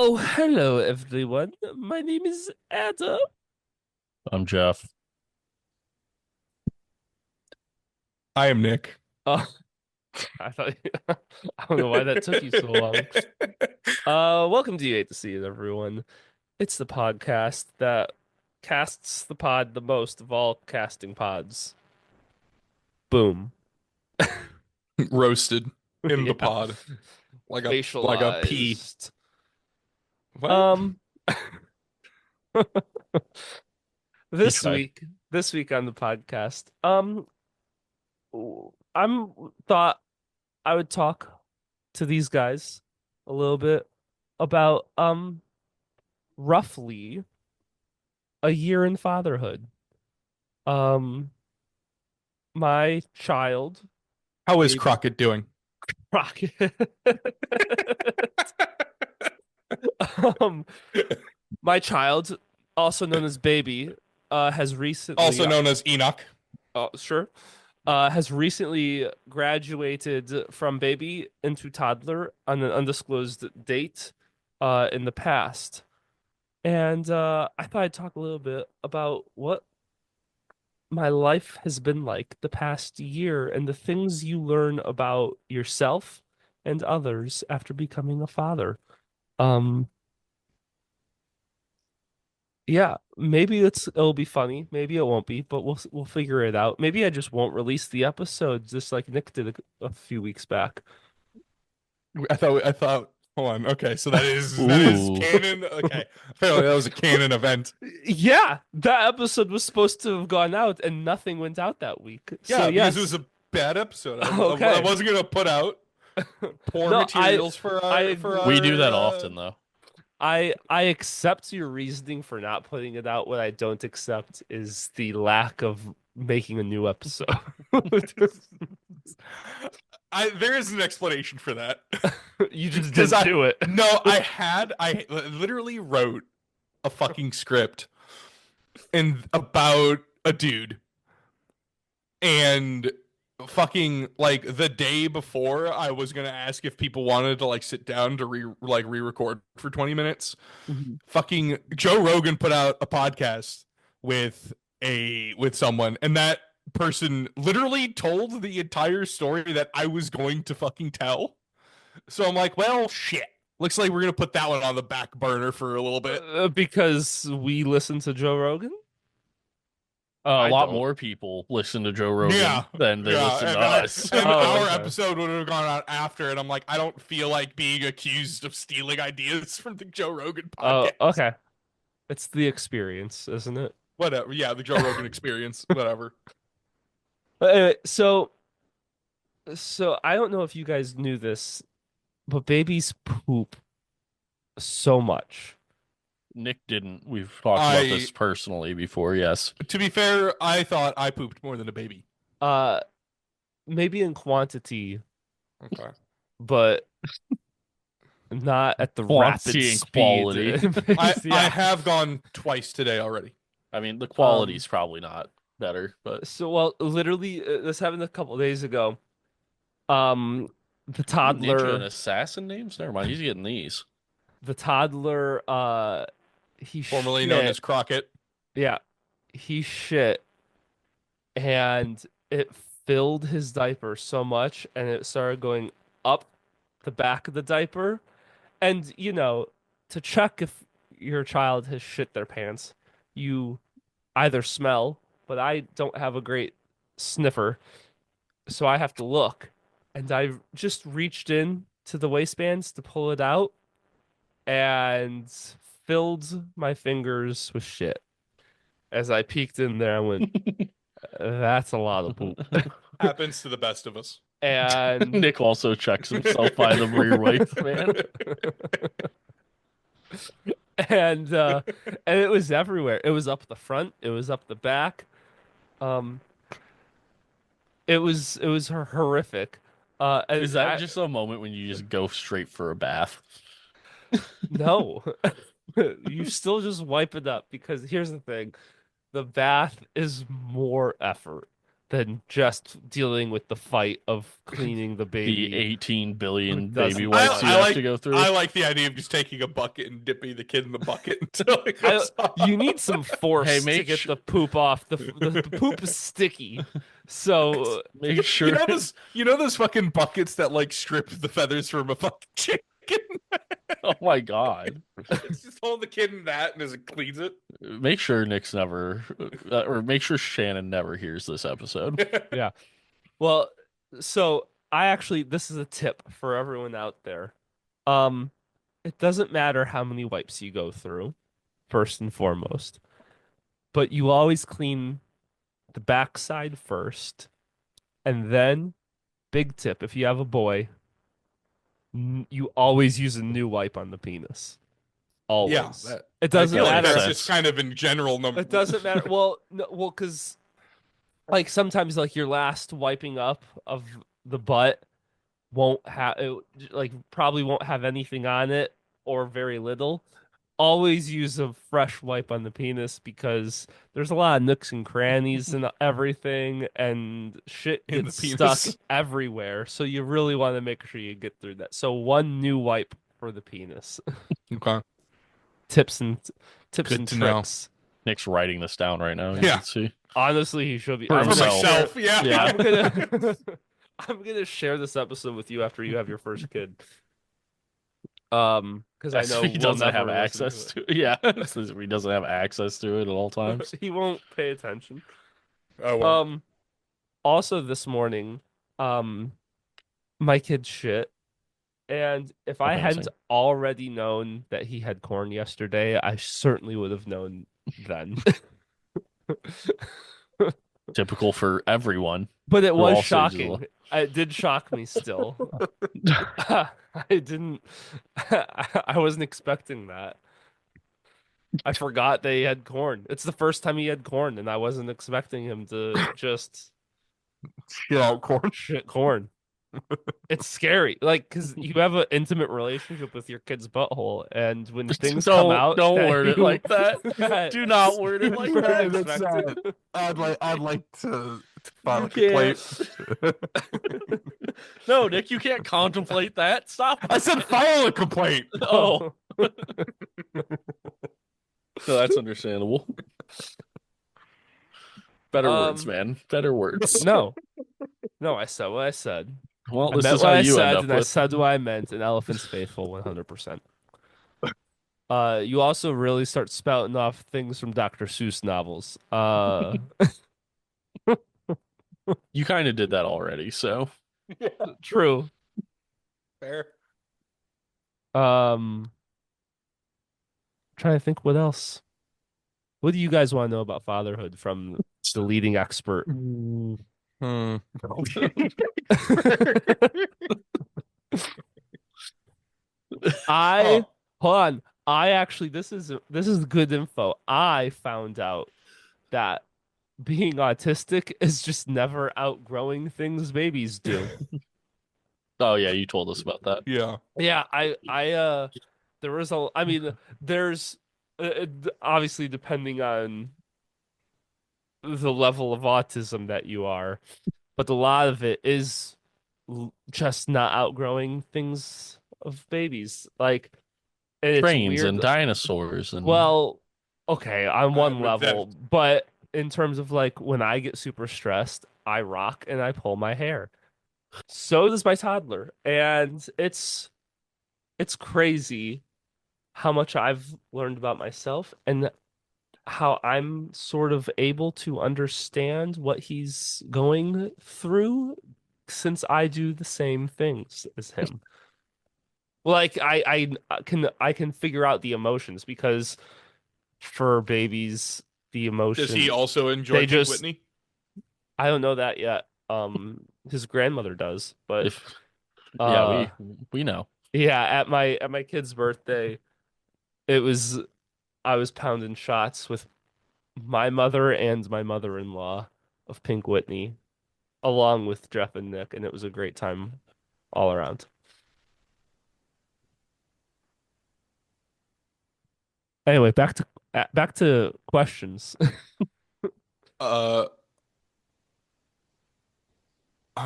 Oh, hello everyone. My name is Adam. I'm Jeff. I am Nick. Oh, I thought I don't know why that took you so long. Welcome to You Hate to See It, everyone. It's the podcast that casts the pod the most of all casting pods. Boom. Roasted in the Yeah. pod like a pea. Facialized. What? Um, You this tried. week, this week on the podcast, I'm thought I would talk to these guys a little bit about roughly a year in fatherhood. Um my child, How is baby Crockett doing? Rocket. um my child, also known as baby, has recently Also known as Enoch. sure has recently graduated from baby into toddler on an undisclosed date in the past. And I thought I'd talk a little bit about what my life has been like the past year and the things you learn about yourself and others after becoming a father. Um, yeah, maybe it'll be funny, maybe it won't be, but we'll figure it out. Maybe I just won't release the episodes just like Nick did a few weeks back. I thought hold on. Okay, so that is Ooh. canon. Okay. Apparently that was a canon event. Yeah, that episode was supposed to have gone out and nothing went out that week. So Yeah, because it was yes. a bad episode. I Okay. wasn't gonna put out poor No, materials for our for agree. We do our that often, though. I accept your reasoning for not putting it out. What I don't accept is the lack of making a new episode. there is an explanation for that. You just Because didn't I do it. no, I literally wrote a fucking script and about a dude and fucking like the day before I was gonna ask if people wanted to like sit down to re-record for 20 minutes. Mhm. Fucking Joe Rogan put out a podcast with with someone, and that person literally told the entire story that I was going to fucking tell. So I'm like, well, shit. Looks like we're gonna put that one on the back burner for a little bit. Because we listen to Joe Rogan? A I lot don't. more people listen to Joe Yeah, Rogan than they yeah, listen to and us. Oh, our okay. episode would have gone out after, and I'm like, I don't feel like being accused of stealing ideas from the Joe Rogan Oh, podcast. okay. It's the experience, isn't it? Whatever, yeah, the Joe Rogan experience, whatever. But anyway, so I don't know if you guys knew this, but babies poop so much. Nick didn't. We've talked about I, this personally before, yes. to be fair, I thought I pooped more than a baby. Uh, Maybe in quantity, Okay. but not at the rapid Quantity and speed. quality. I Yeah. have gone twice today already. I mean, the Um. quality's probably not better, but So, well, literally, this happened a couple days ago. Um, the Ninja and toddler, Assassin names? Never mind, he's getting these. the toddler, he Formerly known shit. as Crockett. Yeah, he shit, and it filled his diaper so much, and it started going up the back of the diaper. And to check if your child has shit their pants, you either smell, but I don't have a great sniffer, so I have to look. And I just reached in to the waistbands to pull it out and filled my fingers with shit. As I peeked in there, I went, that's a lot of poop. Happens to the best of us. And Nick also checks himself by the rear waistband. and and it was everywhere. It was up the front, it was up the back. Um it was horrific. And Is that just a moment when you just go straight for a bath? no. You still just wipe it up because here's the thing. The bath is more effort than just dealing with the fight of cleaning the baby. The 18 billion doesn't baby want wipes to. you I have like to go through. I like the idea of just taking a bucket and dipping the kid in the bucket until it goes off. You need some force Hey, to make get su- the poop off. The poop is sticky, so Make sure. You know those fucking buckets that like strip the feathers from a fucking chicken? Oh my god. It's just hold the kid in that and as it cleans it. Make sure Nick's never, or make sure Shannon never hears this episode. yeah. Well, so I actually this is a tip for everyone out there. It doesn't matter how many wipes you go through, first and foremost, but you always clean the backside first, and then big tip, if you have a boy, you always use a new wipe on the penis. Always. Yeah, It doesn't I feel like matter. that's just kind of in general number. It doesn't matter. Well, no, well, because like sometimes like your last wiping up of the butt won't have like probably won't have anything on it or very little. Always use a fresh wipe on the penis because there's a lot of nooks and crannies and everything, and shit In the gets penis. stuck everywhere. So you really want to make sure you get through that. So one new wipe for the penis. Okay. Tips and Good and to know. tricks. Nick's writing this down right now. You Yeah. can see. Honestly, he should be. For For himself. myself, yeah. Yeah. I'm gonna share this episode with you after you have your first kid. Because I That's know he doesn't we'll have never listen access to it. Yeah. Since he doesn't have access to it at all times. He won't pay attention. Oh, well. Also this morning, my kid shit. And if I hadn't Amazing. already known that he had corn yesterday, I certainly would have known then. Typical for everyone. But it For was all stages of shocking. life. It did shock me still. I didn't I wasn't expecting that. I forgot they had corn. It's the first time he had corn, and I wasn't expecting him to just Shit out corn. shit corn. It's scary, like because you have an intimate relationship with your kid's butthole, and when things come out, Don't that word it you- like that. Do not word it like weren't that. That's expecting. I'd like to file a You can't. complaint. No, Nick, you can't contemplate that. Stop. I said file a complaint. Oh, no, that's understandable. Better words, man. Better words. no, I said what I said. Well, I this meant is what how I you said, end up and I with. said what I meant. An elephant's faithful, 100%. You also really start spouting off things from Dr. Seuss novels. You kind of did that already, so True. Fair. Trying to think what else. What do you guys want to know about fatherhood from the leading expert? I hold on. I actually this is good info. I found out that being autistic is just never outgrowing things babies do. Oh yeah, you told us about that. Yeah. Yeah, there was I mean, there's obviously depending on the level of autism that you are, but a lot of it is just not outgrowing things of babies. Like, and it's Trains weird. and dinosaurs and Well, okay, on one but that- level, but in terms of like when I get super stressed, I rock and I pull my hair. So does my toddler, and it's crazy how much I've learned about myself and how I'm sort of able to understand what he's going through since I do the same things as him. Like I can figure out the emotions because for babies the emotion Does he also enjoy They Pink just- Whitney? I don't know that yet. His grandmother does, but if yeah, uh, we know. yeah, at my kid's birthday, I was pounding shots with my mother and my mother-in-law of Pink Whitney, along with Jeff and Nick, and it was a great time all around. Anyway, back to questions. Uh,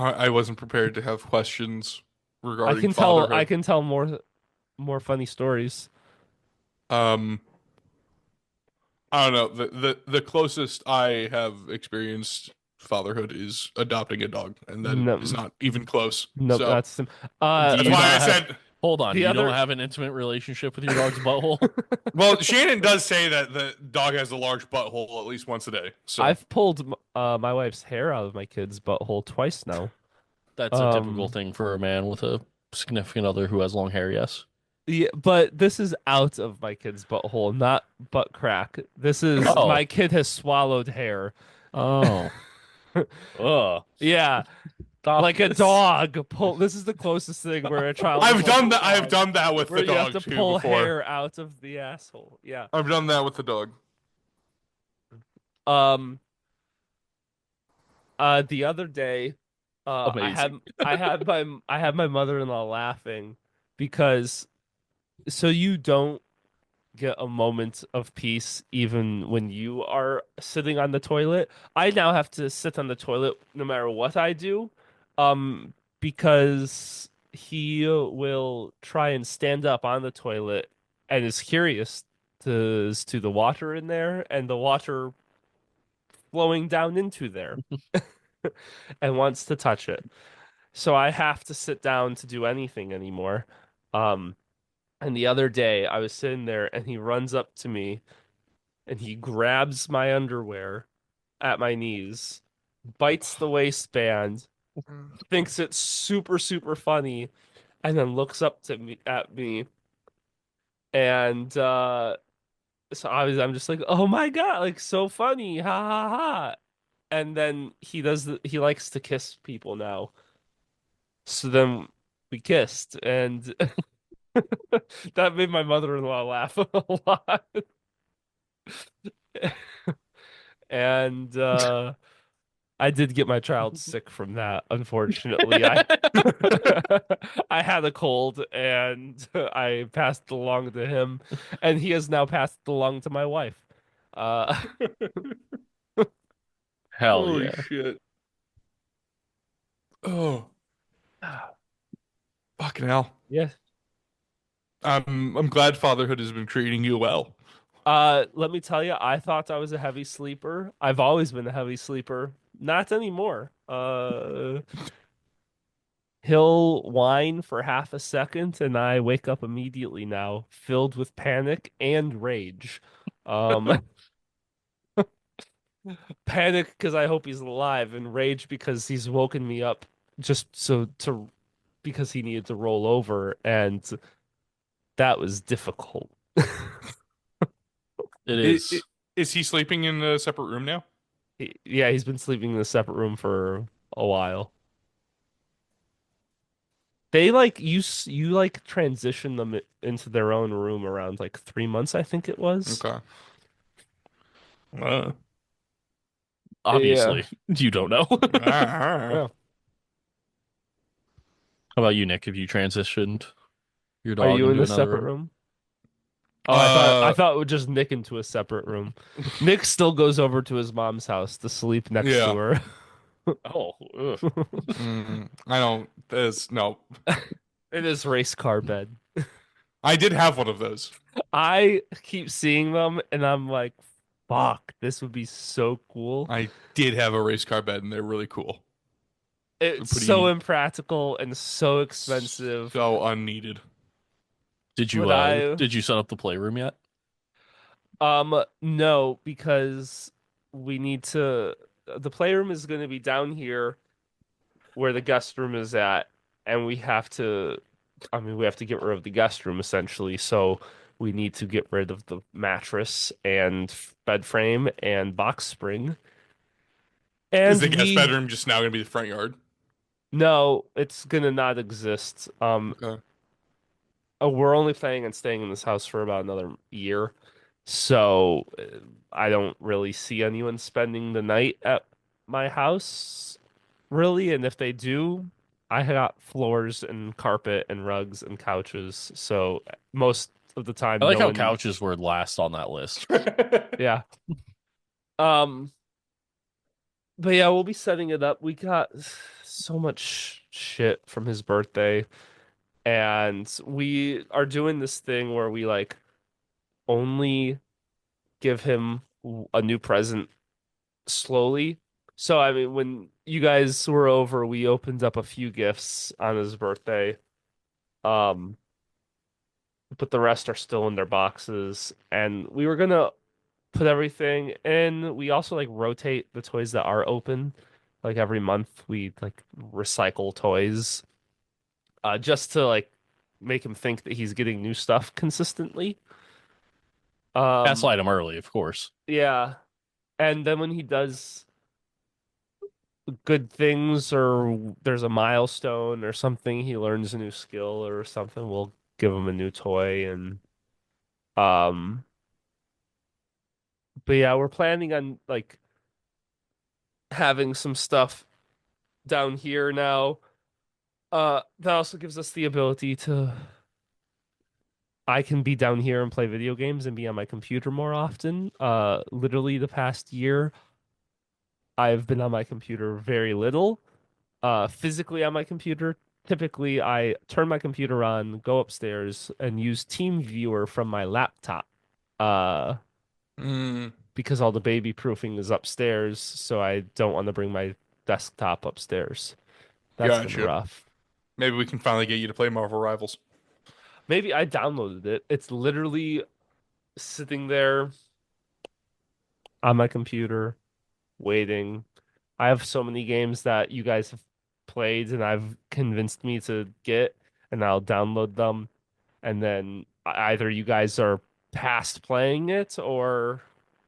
I wasn't prepared to have questions I regarding can tell I fatherhood. can tell more funny stories. Um, I don't know. The closest I have experienced fatherhood is adopting a dog, and that is No, not even close. nope, So that's Do that's you why I not have? said. Hold on. the You don't other. have an intimate relationship with your dog's butthole? Well, Shannon does say that the dog has a large butthole at least once a day. So I've pulled my wife's hair out of my kid's butthole twice now. That's a typical Um, thing for a man with a significant other who has long hair. Yes. yeah, but this is out of my kid's butthole, not butt crack. This is Oh. my kid has swallowed hair. Oh. Ugh. Yeah, Stop like a this. dog. Pull. This is the closest thing where a child is I've like done a that. I've dog, done that with where the you have dog to too pull before. hair out of the asshole. Yeah. I've done that with the dog. Um. The other day, Amazing. I had my mother-in-law laughing because so you don't get a moment of peace even when you are sitting on the toilet. I now have to sit on the toilet no matter what I do, because he will try and stand up on the toilet and is curious as to the water in there and the water flowing down into there and wants to touch it. So I have to sit down to do anything anymore. Um, and the other day I was sitting there and he runs up to me and he grabs my underwear at my knees, bites the waistband, thinks it's super, super funny, and then looks up to me at me. And so I'm just like, oh my God, like so funny, ha ha ha. And then he likes to kiss people now. So then we kissed, and that made my mother-in-law laugh a lot. And I did get my child sick from that, unfortunately. I I had a cold and I passed it along to him, and he has now passed it along to my wife. Uh Hell Holy yeah. shit! Oh, fucking hell! yeah. I'm glad fatherhood has been treating you well. Let me tell you, I thought I was a heavy sleeper. I've always been a heavy sleeper. Not anymore. He'll whine for half a second and I wake up immediately now, filled with panic and rage. Um, panic because I hope he's alive, and rage because he's woken me up just so to because he needed to roll over, and that was difficult. It I- is. Is he sleeping in a separate room now? Yeah, he's been sleeping in a separate room for a while. They like you like transition them into their own room around like 3 months, I think it was. Okay. Yeah. Obviously, you don't know. How Yeah. about you, Nick? Have you transitioned your Are dog you in into a another separate room? room? Oh, I Uh, thought it would just Nick into a separate room. Nick still goes over to his mom's house to sleep next to yeah. her. Oh, ugh. I don't. There's no. In his race car bed. I did have one of those. I keep seeing them and I'm like, fuck, this would be so cool. I did have a race car bed, and they're really cool. It's so Pretty impractical and so expensive. so unneeded. But I Did you set up the playroom yet? no, because we need to the playroom is going to be down here where the guest room is at, and we have to get rid of the guest room essentially. So we need to get rid of the mattress and bed frame and box spring. Is And the guest bedroom just now going to be the front yard? no, it's gonna not exist. Okay. We're only planning on staying in this house for about another year. So I don't really see anyone spending the night at my house, really. And if they do, I got floors and carpet and rugs and couches. So most of the I time, like no how one. couches were last on that list. Yeah. Um. But yeah, we'll be setting it up. We got so much shit from his birthday, and we are doing this thing where we like only give him a new present slowly. So I mean, when you guys were over, we opened up a few gifts on his birthday. Um, but the rest are still in their boxes, and we were gonna put everything in. We also like rotate the toys that are open. Like every month we like recycle toys just to like make him think that he's getting new stuff consistently. Um Gaslight him early, of course. yeah. And then when he does good things or there's a milestone or something, he learns a new skill or something, we'll give him a new toy and um but yeah, we're planning on like having some stuff down here now. That also gives us the ability to I can be down here and play video games and be on my computer more often. Literally the past year, I've been on my computer very little. Physically on my computer, typically I turn my computer on, go upstairs, and use TeamViewer from my laptop. Uh, Mm, because all the baby proofing is upstairs, so I don't want to bring my desktop upstairs. That's been gotcha. rough. Maybe we can finally get you to play Marvel Rivals. Maybe I downloaded it. It's literally sitting there on my computer waiting. I have so many games that you guys have played and I've convinced me to get, and I'll download them. And then either you guys are past playing it or,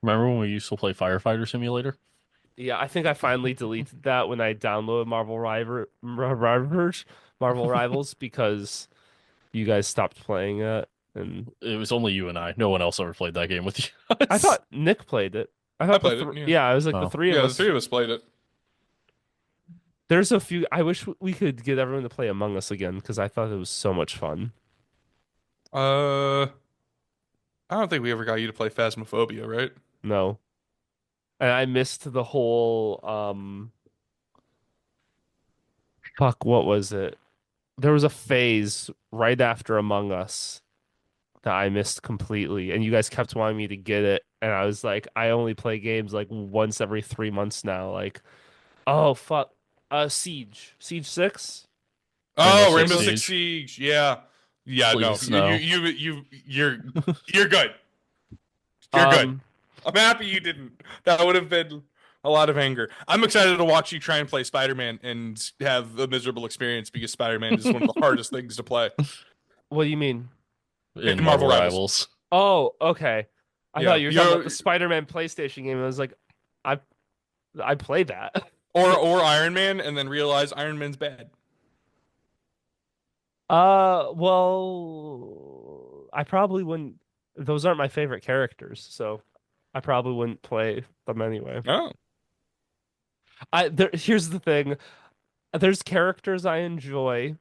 Remember when we used to play Firefighter Simulator? yeah, I think I finally deleted that when I downloaded Marvel Rivals because you guys stopped playing it. And It was only you and I. No one else ever played that game with you. I thought Nick played it. I I thought played it. Yeah. yeah, I was like the Oh, three of Yeah, the us. three of us played it. There's a few. I wish we could get everyone to play Among Us again because I thought it was so much fun. Uh, I don't think we ever got you to play Phasmophobia, right? No, and I missed the whole fuck. What was it? There was a phase right after Among Us that I missed completely, and you guys kept wanting me to get it, and I was like, I only play games like once every 3 months now. Like, oh fuck, Siege 6. Rainbow Oh, Six Rainbow Six Siege. Siege. Yeah. Yeah, no. Please, no. You're good. You're good. Um, I'm happy you didn't. That would have been a lot of anger. I'm excited to watch you try and play Spider-Man and have a miserable experience because Spider-Man is one of the hardest things to play what do you mean? In in Marvel Marvel Rivals. Rivals. Oh, okay. I Yeah, thought you were talking about the Spider-Man PlayStation game. I was like, I I played that. or Iron Man and then realize Iron Man's bad. Well, I probably wouldn't. Those aren't my favorite characters, so I probably wouldn't play them anyway. Oh. Here's the thing. There's characters I enjoy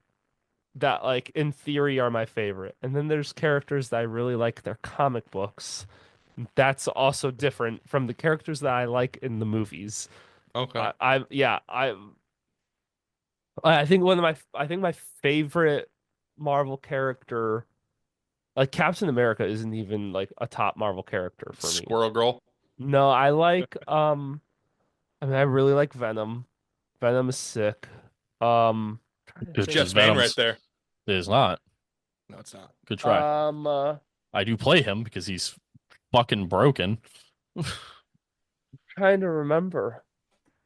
that, like, in theory are my favorite, and then there's characters that I really like their comic books. That's also different from the characters that I like in the movies. Okay. Yeah, I think I think my favorite Marvel character, like Captain America, isn't even like a top Marvel character for me. Squirrel Girl. No, I like I mean I really like Venom. Venom is sick. Trying to It's think. Jess just Payne right Venom's. there. It is not. No, it's not. Good try. Um uh, I do play him because he's fucking broken. Trying to remember.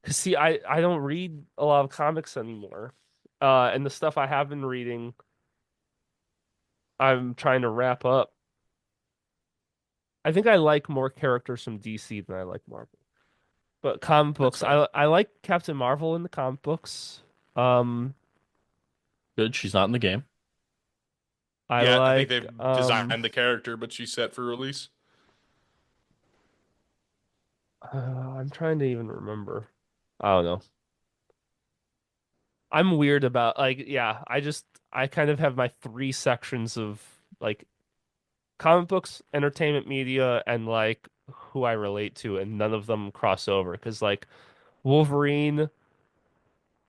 'Cause see, I don't read a lot of comics anymore. And the stuff I have been reading, I'm trying to wrap up. I think I like more characters from DC than I like Marvel. But comic That's books, fair. I like Captain Marvel in the comic books. Um, Good. She's not in the game. I Yeah, I think like they've designed the character, but she's set for release. I'm trying to even remember. I don't know. I'm weird about like yeah, I kind of have my three sections of like comic books, entertainment media, and like who I relate to, and none of them cross over because like Wolverine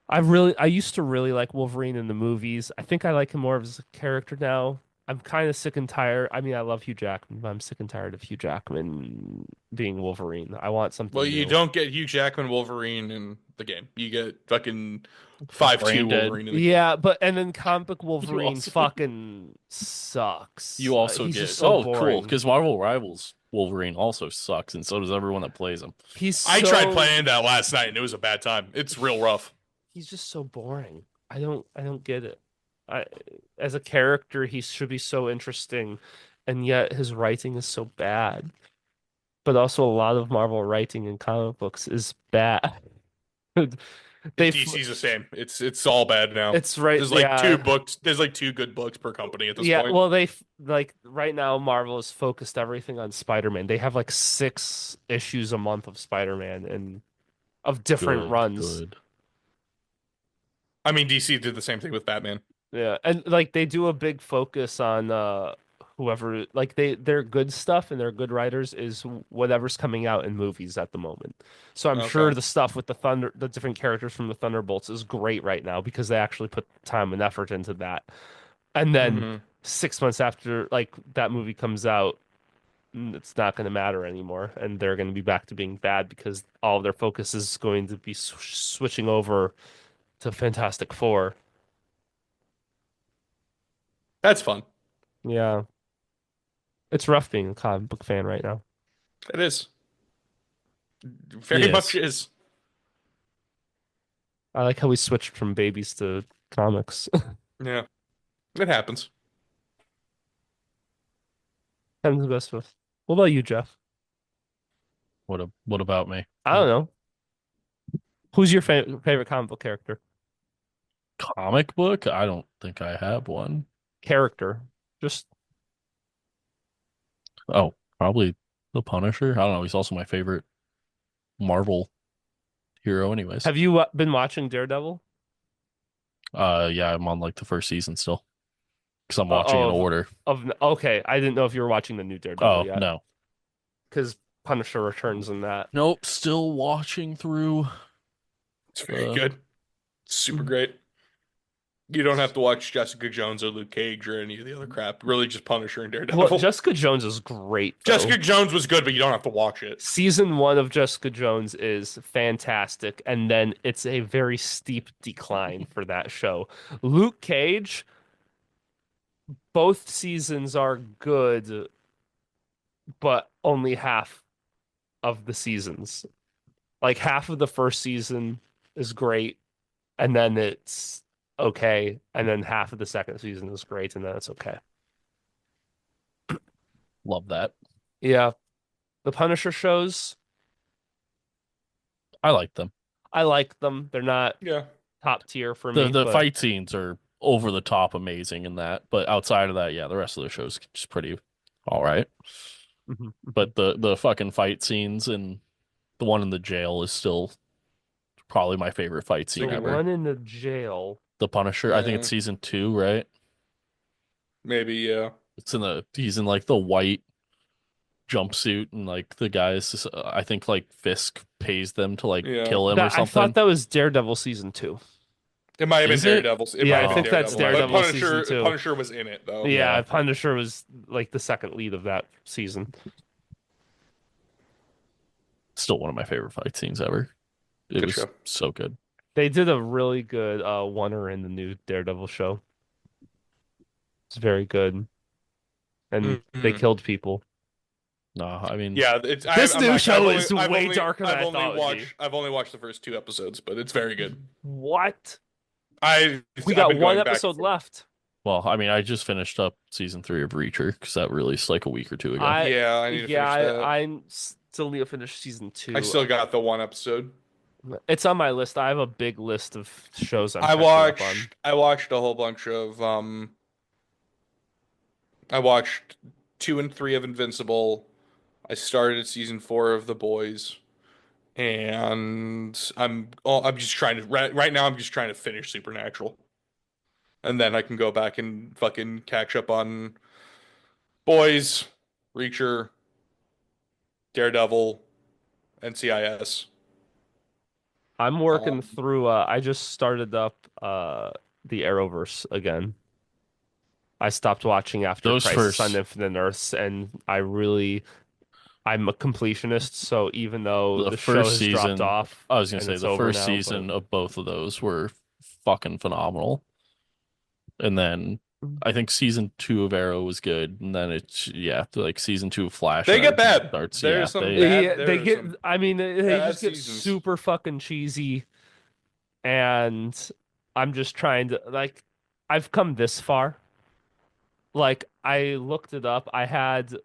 I used to really like Wolverine in the movies. I think I like him more as a character now. I'm kind of sick and tired. I mean, I love Hugh Jackman, but I'm sick and tired of Hugh Jackman being Wolverine. I want Well, something you new. don't get Hugh Jackman Wolverine in the game. You get fucking 5'2" Branded. Wolverine in the game. Yeah, but and then comic book You Wolverine also fucking sucks. you also He's just get so cool boring. because Marvel Rivals Wolverine also sucks, and so does everyone that plays him. He's I tried so playing that last night and it was a bad time. It's real rough. he's just so boring. I don't get it. I as a character he should be so interesting and yet his writing is so bad. But also a lot of Marvel writing in comic books is bad. They DC's the same. It's all bad now. it's right There's like two yeah. books. There's like two good books per company at this Yeah, point. well like right now Marvel has focused everything on Spider-Man. They have like 6 issues a month of Spider-Man and of different Good, runs. good. I mean, DC did the same thing with Batman. Yeah, and like they do a big focus on whoever like their good stuff and their good writers is whatever's coming out in movies at the moment. So I'm sure Okay. the stuff with the different characters from the Thunderbolts is great right now because they actually put time and effort into that. And then Hmm. 6 months after like that movie comes out, it's not going to matter anymore, and they're going to be back to being bad because all of their focus is going to be switching over to Fantastic Four. That's fun. Yeah. It's rough being a comic book fan right now. It is. Very much Yes. is. I like how we switched from babies to comics. Yeah. It happens. I'm the best with. What about you, Jeff? What about me? I don't know. Who's your favorite comic book character? Comic book? I don't think I have one. Character. Just Oh, probably the Punisher. I don't know. He's also my favorite Marvel hero, anyways. have you been watching Daredevil? Yeah, I'm on like the first season still because I'm watching in Of order. okay, I didn't know if you were watching the new Daredevil Oh yet no, because Punisher returns in that. nope. Still watching through. It's very Uh, good. Super great. You don't have to watch Jessica Jones or Luke Cage or any of the other crap. Really, just Punisher and Well, Daredevil. Jessica Jones is great though. Jessica Jones was good, but you don't have to watch it. Season 1 of Jessica Jones is fantastic, and then it's a very steep decline for that show. Luke Cage, both seasons are good, but only half of the seasons. Like half of the first season is great, and then it's okay, and then half of the second season is great, and then it's okay. Love that. Yeah, the Punisher shows, I like them. I like them. They're not Yeah. top tier for The me, the but fight scenes are over the top amazing in that, but outside of that, yeah, the rest of the show's just pretty all right. Mhm. But the fucking fight scenes and the one in the jail is still probably my favorite fight the scene ever. one in the jail. The Punisher, I think it's Yeah. season 2, right? Maybe, yeah. He's in like the white jumpsuit and like the guys I think like Fisk pays them to like Yeah. kill him or I thought something. that was Daredevil season 2. It might have been Is it? Daredevil. It Yeah, might I have been think that's Daredevil. But Daredevil season 2. Punisher was in it though. Yeah, Yeah. Punisher was like the second lead of that season. Still one of my favorite fight scenes ever. It Good was show. so good. They did a really good oneer in the new Daredevil show. It's very good. And they Mhm. killed people. No, I mean, Yeah, it's This I'm new not- show I've is only- I've way only- darker than I've I only thought it would be. I've only watched the first 2 episodes, but it's very good. What? I've We got been one going back episode and forth. left. well, I mean, I just finished up season 3 of Reacher because that released like a week or two ago. Yeah, I need to yeah, finish that. I'm still need to finish season 2. I still got the one episode. It's on my list. I have a big list of shows I'm I catching up on. watched a whole bunch of I watched 2 and 3 of Invincible. I started season 4 of The Boys, and I'm just trying to right now I'm just trying to finish Supernatural, and then I can go back and fucking catch up on Boys, Reacher, Daredevil, NCIS. I'm working through. I just started up the Arrowverse again. I stopped watching after Those Crisis on first, Infinite Earths, and I'm a completionist. So even though the the show first has dropped season, off I was gonna and say it's the over first now, but season of both of those were fucking phenomenal. And then I think season 2 of Arrow was good, and then it's like season 2 of Flash. They and get everything bad. starts. There's some They bad. yeah, they There's get. some I mean, they bad just get seasons. super fucking cheesy, and I'm just trying to like. I've come this far. Like I looked it up. I had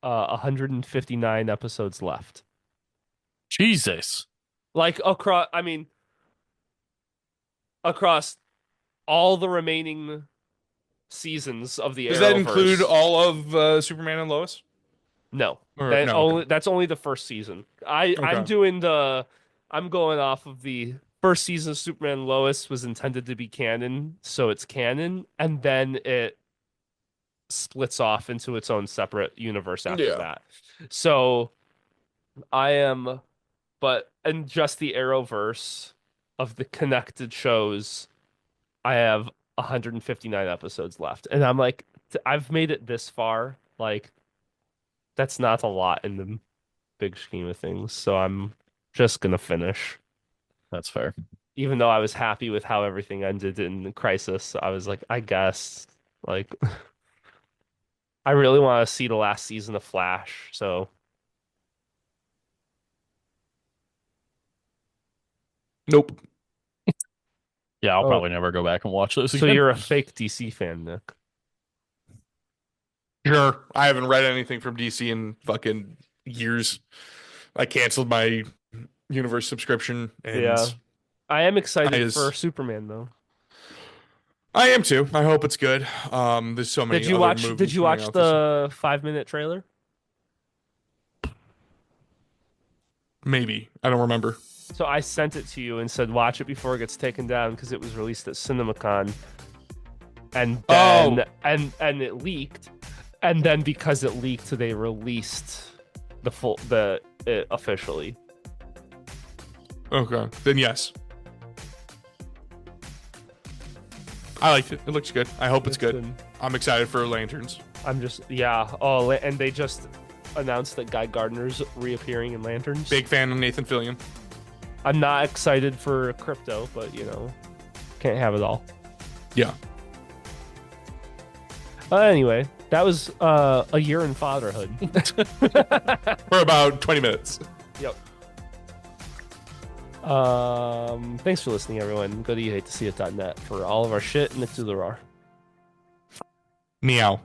159 episodes left. Jesus. Like across all the remaining seasons of the Does that include Arrowverse. all of Superman and Lois? No, Or no? Okay. that's only the first season. I'm Okay. doing I'm going off of the first season of Superman and Lois was intended to be canon, so it's canon, and then it splits off into its own separate universe after Yeah. that. So I am, but in just the Arrowverse of the connected shows, I have 159 episodes left, and I'm like, I've made it this far. Like, that's not a lot in the big scheme of things. So I'm just gonna finish. That's fair. Even though I was happy with how everything ended in Crisis, I was like, I guess, like, I really want to see the last season of Flash. So Nope. Yeah, I'll Oh. probably never go back and watch those so again. you're a fake DC fan, Nick. Sure. I haven't read anything from DC in fucking years. I canceled my universe subscription, and Yeah. I am I excited just- for Superman though. I am too. I hope it's good. There's so many. Did you other watch movies did you coming watch out this year. the 5-minute trailer? Maybe I don't remember. So I sent it to you and said watch it before it gets taken down because it was released at CinemaCon. And then and it leaked. And then because it leaked, they released it officially. Okay, then yes. I liked it. It looks good. I hope it's good. Listen, I'm excited for Lanterns. I'm just Oh, and they just announced that Guy Gardner's reappearing in Lanterns. Big fan of Nathan Fillion. I'm not excited for Crypto, but can't have it all. Yeah. Anyway, that was a year in fatherhood. For about 20 minutes. Yep. Thanks for listening, everyone. Go to youhatetotseeit.net for all of our shit. Nick Dulerar. Meow.